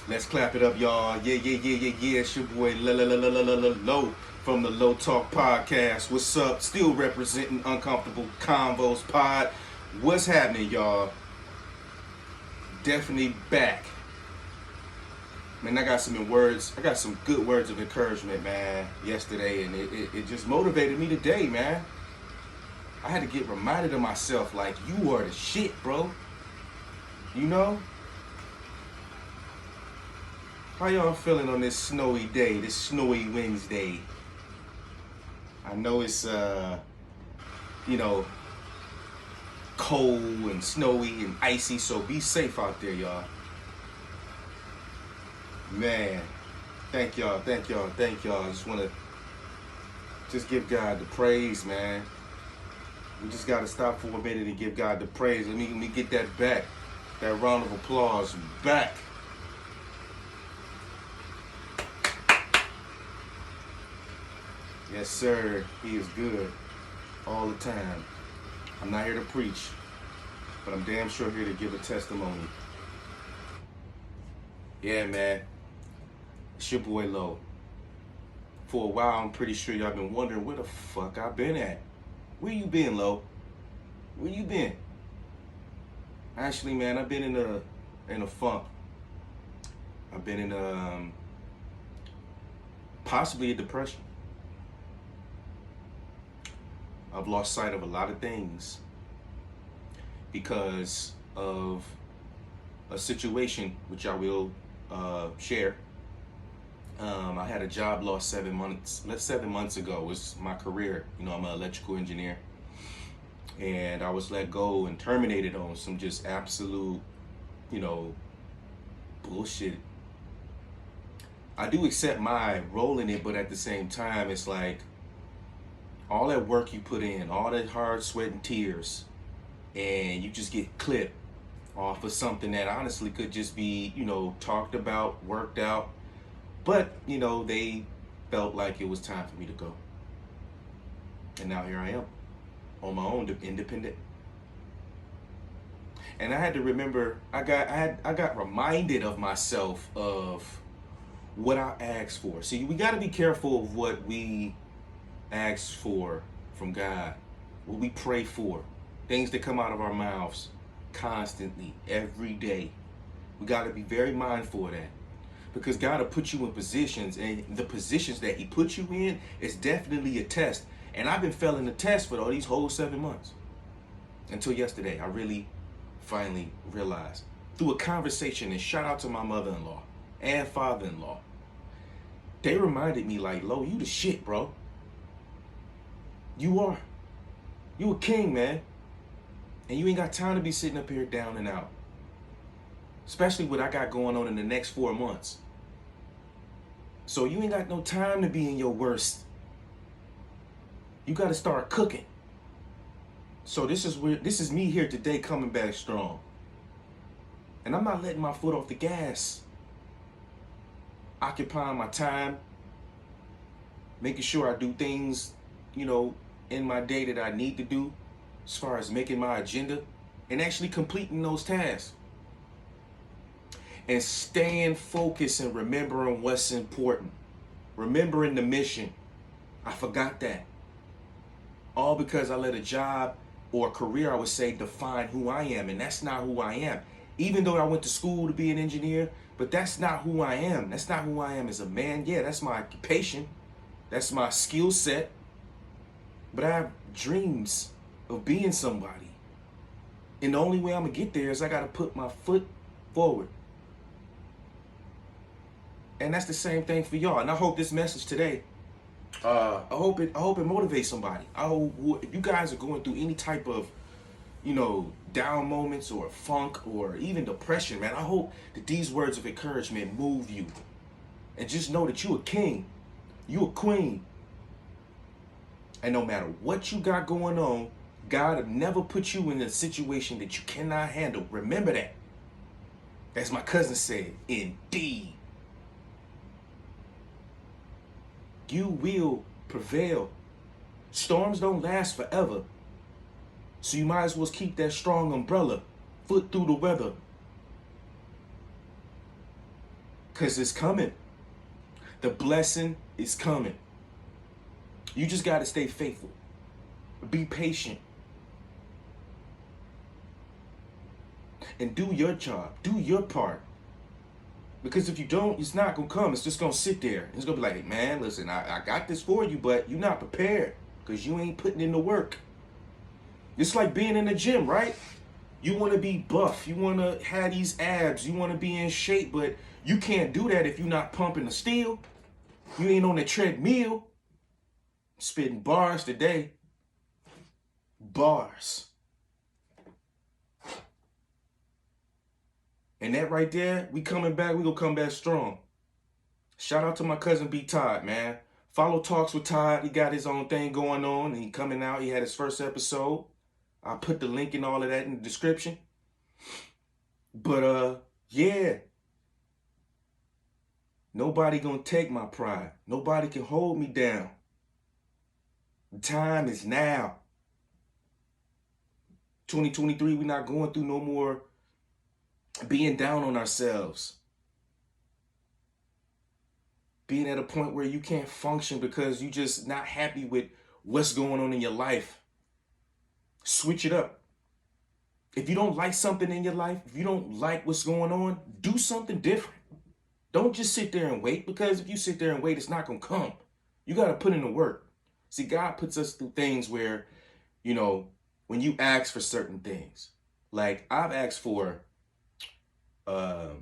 Let's clap it up, y'all. Yeah. It's your boy Low from the Low Talk Podcast. What's up? Still representing Uncomfortable Convos Pod. What's happening, y'all? Definitely back. Man, I got some good words of encouragement, man, yesterday, and it just motivated me today, man. I had to get reminded of myself, like, you are the shit, bro. You know? How y'all feeling on this snowy day, this snowy Wednesday? I know it's, you know, cold and snowy and icy, so be safe out there, y'all. Man, thank y'all. I just want to give God the praise, man. We just got to stop for a minute and give God the praise. Let me get that back, that round of applause back. Yes, sir. He is good all the time. I'm not here to preach, but I'm damn sure here to give a testimony. Yeah, man. It's your boy Low. For a while, I'm pretty sure y'all been wondering where the fuck I've been at. Where you been, Low? Where you been? Actually, man, I've been in a funk. I've been in possibly a depression. I've lost sight of a lot of things because of a situation which I will share. I had a job loss 7 months ago. It was my career. You know, I'm an electrical engineer. And I was let go and terminated on some just absolute, bullshit. I do accept my role in it, but at the same time, it's like all that work you put in, all that hard sweat and tears, and you just get clipped off of something that honestly could just be, talked about, worked out. But, they felt like it was time for me to go. And now here I am, on my own, independent. And I had to remember, I got reminded of myself of what I asked for. See, we got to be careful of what we ask for from God, what we pray for, things that come out of our mouths constantly, every day. We got to be very mindful of that. Because God will put you in positions, and the positions that he put you in is definitely a test. And I've been failing the test for all these whole 7 months. Until yesterday, I really finally realized through a conversation, and shout out to my mother-in-law and father-in-law. They reminded me like, Lo, you the shit, bro. You are. You a king, man. And you ain't got time to be sitting up here down and out. Especially what I got going on in the next 4 months. So you ain't got no time to be in your worst. You got to start cooking. So this is me here today coming back strong. And I'm not letting my foot off the gas. Occupying my time. Making sure I do things, in my day that I need to do. As far as making my agenda. And actually completing those tasks. And staying focused and remembering what's important. Remembering the mission. I forgot that. All because I let a job or a career, I would say, define who I am. And that's not who I am. Even though I went to school to be an engineer, but that's not who I am. That's not who I am as a man. Yeah, that's my occupation. That's my skill set. But I have dreams of being somebody. And the only way I'm going to get there is I got to put my foot forward. And that's the same thing for y'all. And I hope this message today, I hope it motivates somebody. I hope if you guys are going through any type of, down moments or funk or even depression, man, I hope that these words of encouragement move you. And just know that you a king. You a queen. And no matter what you got going on, God will never put you in a situation that you cannot handle. Remember that. As my cousin said, indeed. You will prevail. Storms don't last forever. So you might as well keep that strong umbrella, foot through the weather. because it's coming. The blessing is coming. You just got to stay faithful. Be patient. And do your job. Do your part. Because if you don't, it's not going to come. It's just going to sit there. It's going to be like, hey, man, listen, I got this for you, but you're not prepared because you ain't putting in the work. It's like being in the gym, right? You want to be buff. You want to have these abs. You want to be in shape, but you can't do that if you're not pumping the steel. You ain't on the treadmill. Spitting bars today. Bars. And that right there, we coming back. We gonna come back strong. Shout out to my cousin B Todd, man. Follow Talks with Todd. He got his own thing going on. And he coming out. He had his first episode. I'll put the link and all of that in the description. But yeah. Nobody gonna take my pride. Nobody can hold me down. The time is now. 2023, we're not going through no more being down on ourselves. Being at a point where you can't function because you just not happy with what's going on in your life. Switch it up. If you don't like something in your life, if you don't like what's going on, do something different. Don't just sit there and wait, because if you sit there and wait, it's not going to come. You got to put in the work. See, God puts us through things where, you know, when you ask for certain things, like I've asked for, I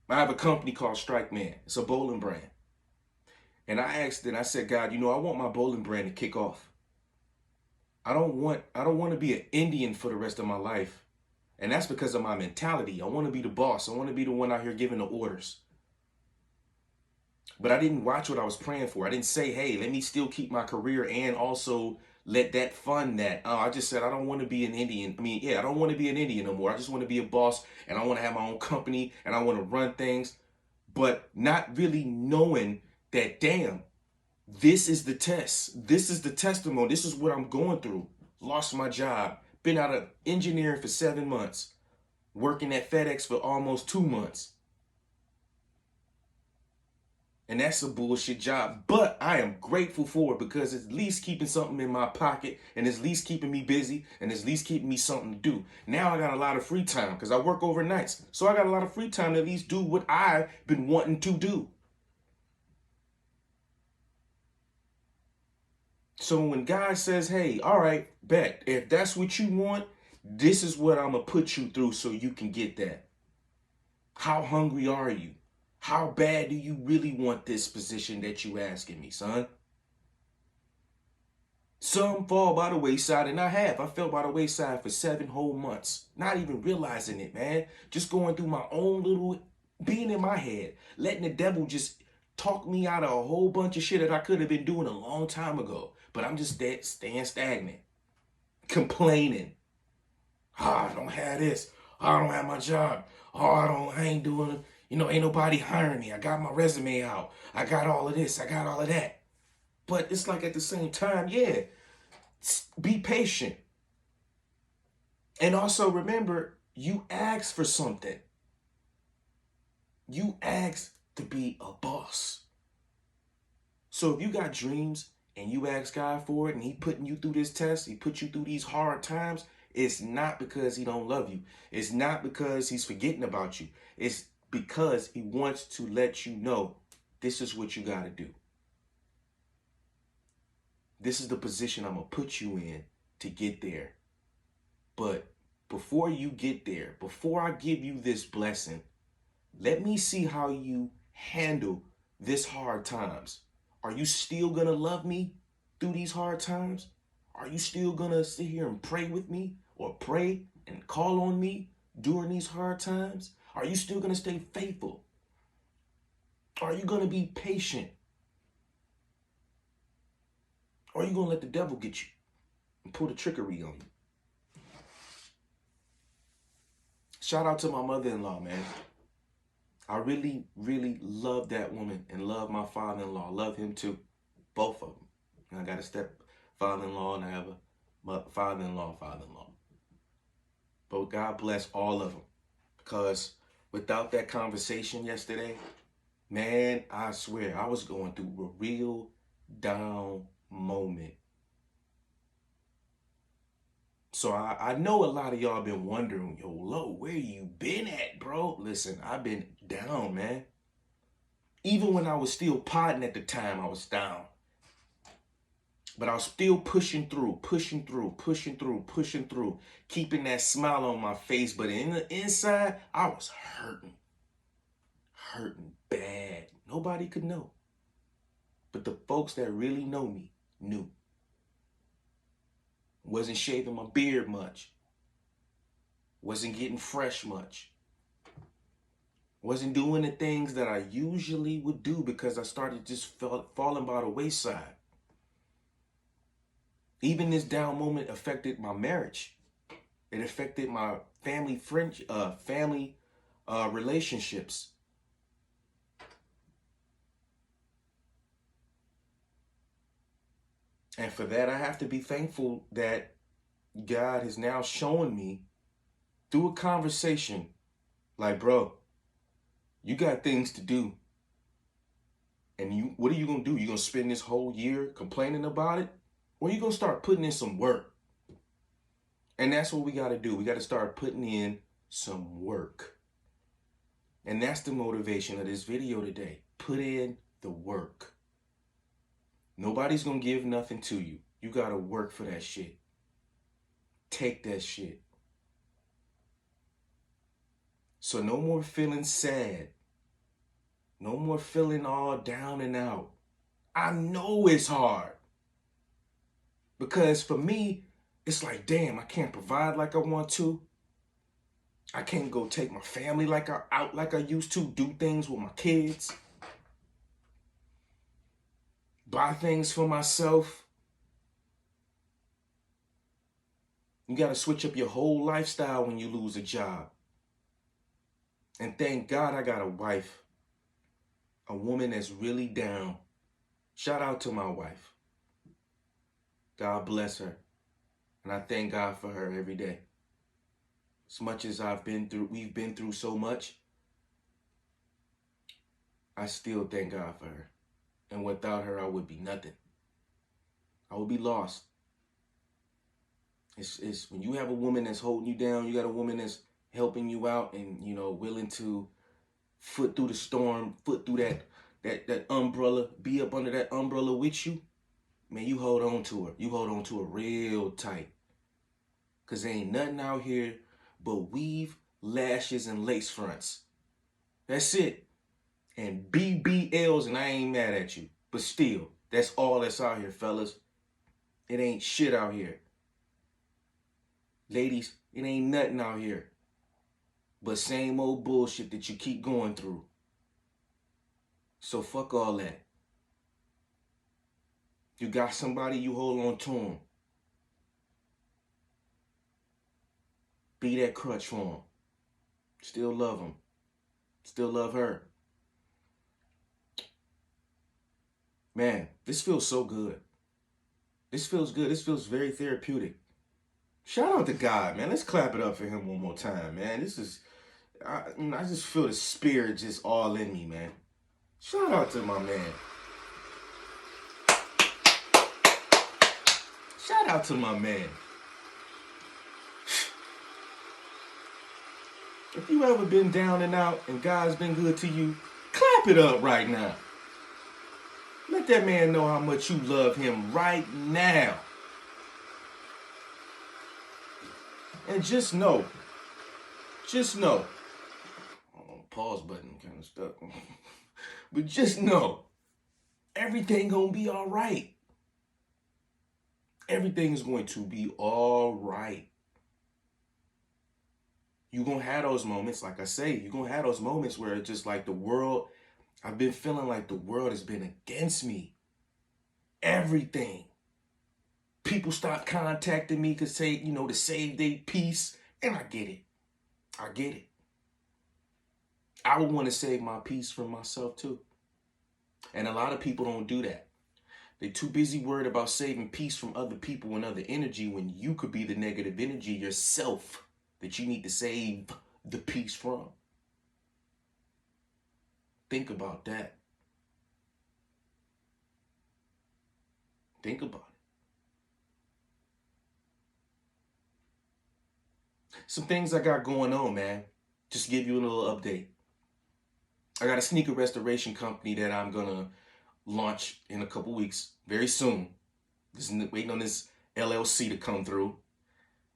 have a company called Strike Man. It's a bowling brand. And I asked and I said, God, you know, I want my bowling brand to kick off. I don't want to be an Indian for the rest of my life. And that's because of my mentality. I want to be the boss. I want to be the one out here giving the orders. But I didn't watch what I was praying for. I didn't say, hey, let me still keep my career and also let that fund that. I just said, I don't want to be an Indian. I don't want to be an Indian no more. I just want to be a boss, and I want to have my own company, and I want to run things. But not really knowing that, damn, this is the test. This is the testimony. This is what I'm going through. Lost my job. Been out of engineering for 7 months. Working at FedEx for almost 2 months. And that's a bullshit job. But I am grateful for it because it's at least keeping something in my pocket, and it's at least keeping me busy, and it's at least keeping me something to do. Now I got a lot of free time because I work overnights. So I got a lot of free time to at least do what I've been wanting to do. So when God says, hey, all right, bet, if that's what you want, this is what I'm going to put you through so you can get that. How hungry are you? How bad do you really want this position that you asking me, son? Some fall by the wayside, and I have. I fell by the wayside for 7 whole months. Not even realizing it, man. Just going through my own little, being in my head. Letting the devil just talk me out of a whole bunch of shit that I could have been doing a long time ago. But I'm just staying stagnant. Complaining. I don't have this. I don't have my job. I ain't doing it. You know, ain't nobody hiring me. I got my resume out. I got all of this. I got all of that. But it's like at the same time, yeah, be patient. And also remember, you asked for something. You asked to be a boss. So if you got dreams and you ask God for it and he putting you through this test, he put you through these hard times, it's not because he don't love you. It's not because he's forgetting about you. It's because he wants to let you know this is what you got to do. This is the position I'm going to put you in to get there. But before you get there, before I give you this blessing, let me see how you handle this hard times. Are you still going to love me through these hard times? Are you still going to sit here and pray with me or pray and call on me during these hard times? Are you still going to stay faithful? Are you going to be patient? Or are you going to let the devil get you and pull the trickery on you? Shout out to my mother-in-law, man. I really, really love that woman and love my father-in-law. Love him too. Both of them. I got a step father-in-law and I have a father-in-law. But God bless all of them because Without that conversation yesterday, man, I swear I was going through a real down moment. So I know a lot of y'all been wondering, yo, Lo, where you been at, bro? Listen, I've been down, man. Even when I was still potting at the time, I was down. But I was still pushing through, keeping that smile on my face. But in the inside, I was hurting bad. Nobody could know. But the folks that really know me knew. Wasn't shaving my beard much. Wasn't getting fresh much. Wasn't doing the things that I usually would do because I started just falling by the wayside. Even this down moment affected my marriage. It affected my family relationships. And for that, I have to be thankful that God has now shown me through a conversation, like, bro, you got things to do. And what are you going to do? You going to spend this whole year complaining about it? Or you going to start putting in some work? And that's what we got to do. We got to start putting in some work. And that's the motivation of this video today. Put in the work. Nobody's going to give nothing to you. You got to work for that shit. Take that shit. So no more feeling sad. No more feeling all down and out. I know it's hard. Because for me, it's like, damn, I can't provide like I want to. I can't go take my family out like I used to, do things with my kids. Buy things for myself. You got to switch up your whole lifestyle when you lose a job. And thank God I got a wife, a woman that's really down. Shout out to my wife. God bless her. And I thank God for her every day. As much as we've been through so much, I still thank God for her. And without her, I would be nothing. I would be lost. It's when you have a woman that's holding you down, you got a woman that's helping you out and, willing to foot through the storm, foot through that umbrella, be up under that umbrella with you, man, you hold on to her. You hold on to her real tight. Because there ain't nothing out here but weave, lashes, and lace fronts. That's it. And BBLs, and I ain't mad at you. But still, that's all that's out here, fellas. It ain't shit out here. Ladies, it ain't nothing out here but same old bullshit that you keep going through. So fuck all that. You got somebody, you hold on to them. Be that crutch for them. Still love them. Still love her. Man, this feels so good. This feels good. This feels very therapeutic. Shout out to God, man. Let's clap it up for him one more time, man. I just feel the spirit just all in me, man. Shout out to my man. Shout out to my man. If you ever been down and out and God's been good to you, clap it up right now. Let that man know how much you love him right now. And just know. Oh, pause button kind of stuck. But just know, everything gonna be all right. Everything is going to be all right. You're gonna have those moments, like I say, you're gonna have those moments where it's just like the world, I've been feeling like the world has been against me. Everything. People stop contacting me to say, to save their peace. And I get it. I would want to save my peace from myself too. And a lot of people don't do that. They're too busy worried about saving peace from other people and other energy when you could be the negative energy yourself that you need to save the peace from. Think about that. Think about it. Some things I got going on, man. Just to give you a little update. I got a sneaker restoration company that I'm gonna launch in a couple weeks, very soon. Just waiting on this LLC to come through,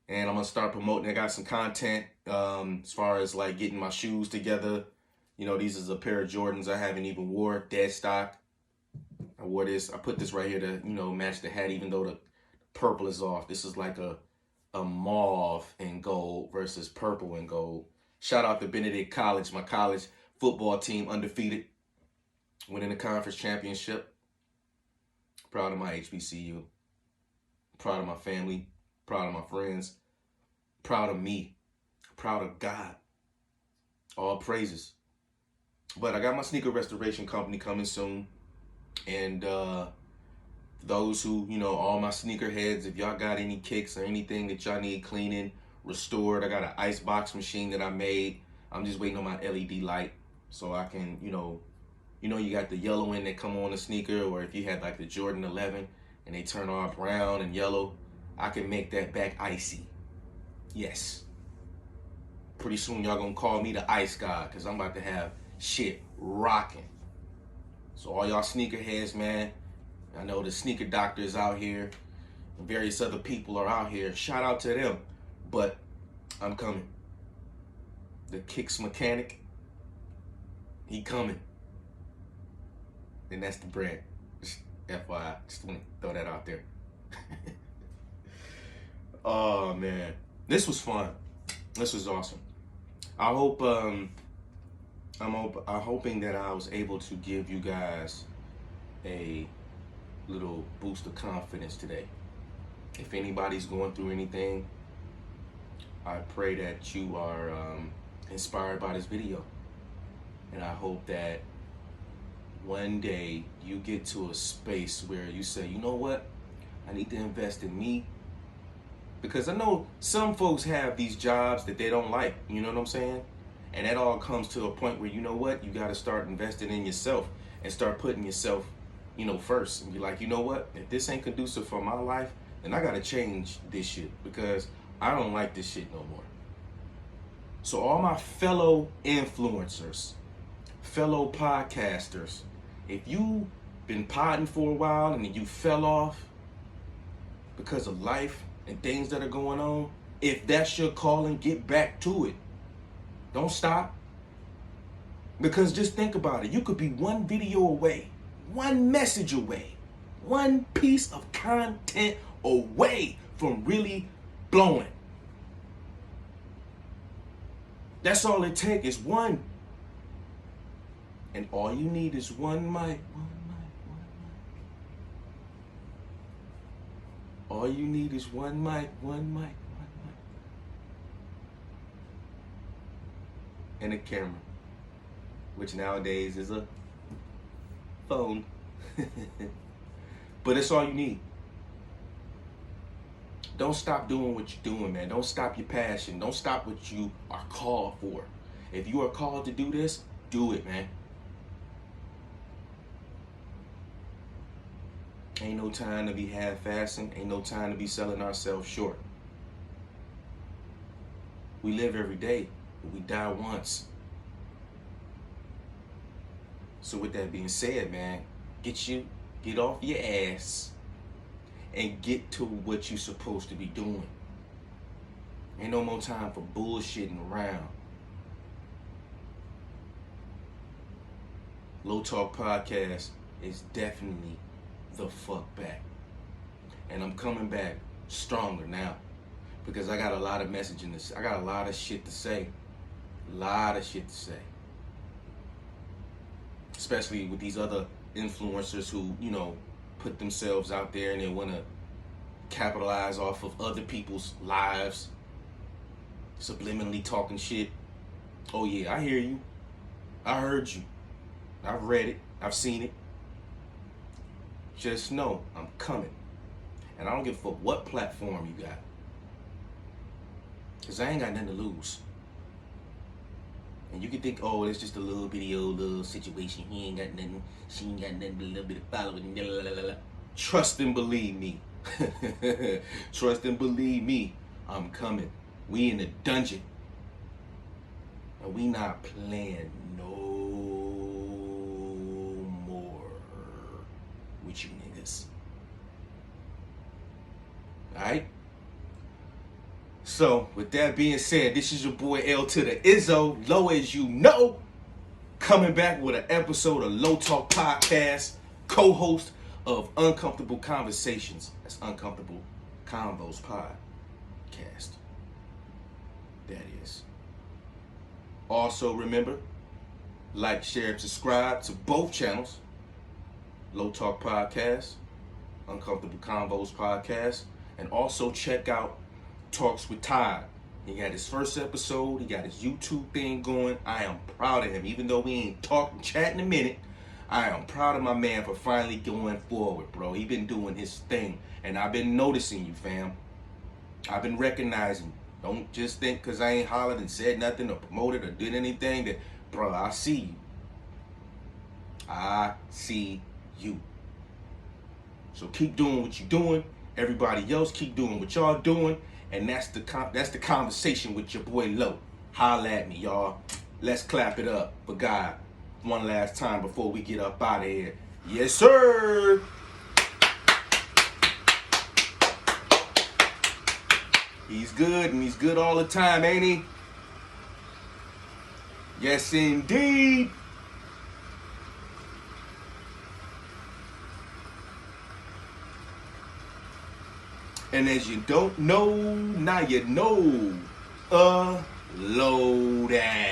and I'm gonna start promoting. I got some content as far as like getting my shoes together. You know, these is a pair of Jordans I haven't even wore, dead stock. I wore this. I put this right here to match the hat, even though the purple is off. This is like a mauve and gold versus purple and gold. Shout out to Benedict College, my college football team, undefeated, winning the conference championship. Proud of my HBCU. Proud of my family. Proud of my friends. Proud of me. Proud of God. All praises. But I got my sneaker restoration company coming soon. And those who, all my sneaker heads, if y'all got any kicks or anything that y'all need cleaning, restored, I got an ice box machine that I made. I'm just waiting on my LED light so I can, you got the yellow in that come on the sneaker, or if you had like the Jordan 11 and they turn all brown and yellow, I can make that back icy. Yes. Pretty soon y'all gonna call me the ice god, because I'm about to have shit rocking. So all y'all sneaker heads, man, I know the sneaker doctors out here and various other people are out here. Shout out to them. But I'm coming. The Kicks mechanic, he coming. And that's the brand. Just FYI, just want to throw that out there. Oh man, this was fun. This was awesome. I hope I'm hoping that I was able to give you guys a little boost of confidence today. If anybody's going through anything, I pray that you are inspired by this video. And I hope that one day you get to a space where you say, you know what? I need to invest in me. Because I know some folks have these jobs that they don't like, you know what I'm saying? And that all comes to a point where, you know what? You got to start investing in yourself and start putting yourself, first. And be like, you know what? If this ain't conducive for my life, then I got to change this shit because I don't like this shit no more. So all my fellow influencers, fellow podcasters, if you been podding for a while and then you fell off because of life and things that are going on, if that's your calling, get back to it. Don't stop. Because just think about it. You could be one video away, one message away, one piece of content away from really blowing. That's all it takes is one. And all you need is one mic. All you need is one mic. And a camera, which nowadays is a phone. But it's all you need. Don't stop doing what you're doing, man. Don't stop your passion. Don't stop what you are called for. If you are called to do this, do it, man. Ain't no time to be half-assing. Ain't no time to be selling ourselves short. We live every day, but we die once. So with that being said, man, get off your ass and get to what you're supposed to be doing. Ain't no more time for bullshitting around. Low Talk Podcast is definitely the fuck back. And I'm coming back stronger now because I got a lot of message in this. I got a lot of shit to say. Especially with these other influencers who, put themselves out there and they want to capitalize off of other people's lives, subliminally talking shit. Oh yeah, I hear you. I heard you. I've read it. I've seen it. Just know I'm coming. And I don't give a fuck what platform you got. Because I ain't got nothing to lose. And And you can think, oh, it's just a little bitty old little situation. He ain't got nothing. She ain't got nothing but a little bit of following. Blah, blah, blah, blah. Trust and believe me. Trust and believe me. I'm coming. We in the dungeon. And we not playing no more with you niggas. Alright? So, with that being said, this is your boy L to the Izzo, low as you know, coming back with an episode of Low Talk Podcast, co-host of Uncomfortable Conversations. That's Uncomfortable Convos Podcast. That is. Also, remember, like, share, and subscribe to both channels, Low Talk Podcast, Uncomfortable Convos Podcast, and also check out Talks with Todd. He got his first episode. He got his YouTube thing going. I am proud of him. Even though we ain't talking, chatting a minute, I am proud of my man for finally going forward, bro. He been doing his thing. And I've been noticing you, fam. I've been recognizing you. Don't just think because I ain't hollered and said nothing or promoted or did anything that, bro, I see you. I see you. So keep doing what you're doing. Everybody else keep doing what y'all doing. And that's the conversation with your boy Low. Holla at me, y'all. Let's clap it up for God one last time before we get up out of here. Yes, sir. He's good, and he's good all the time, ain't he? Yes, indeed. And as you don't know, now you know. Low down.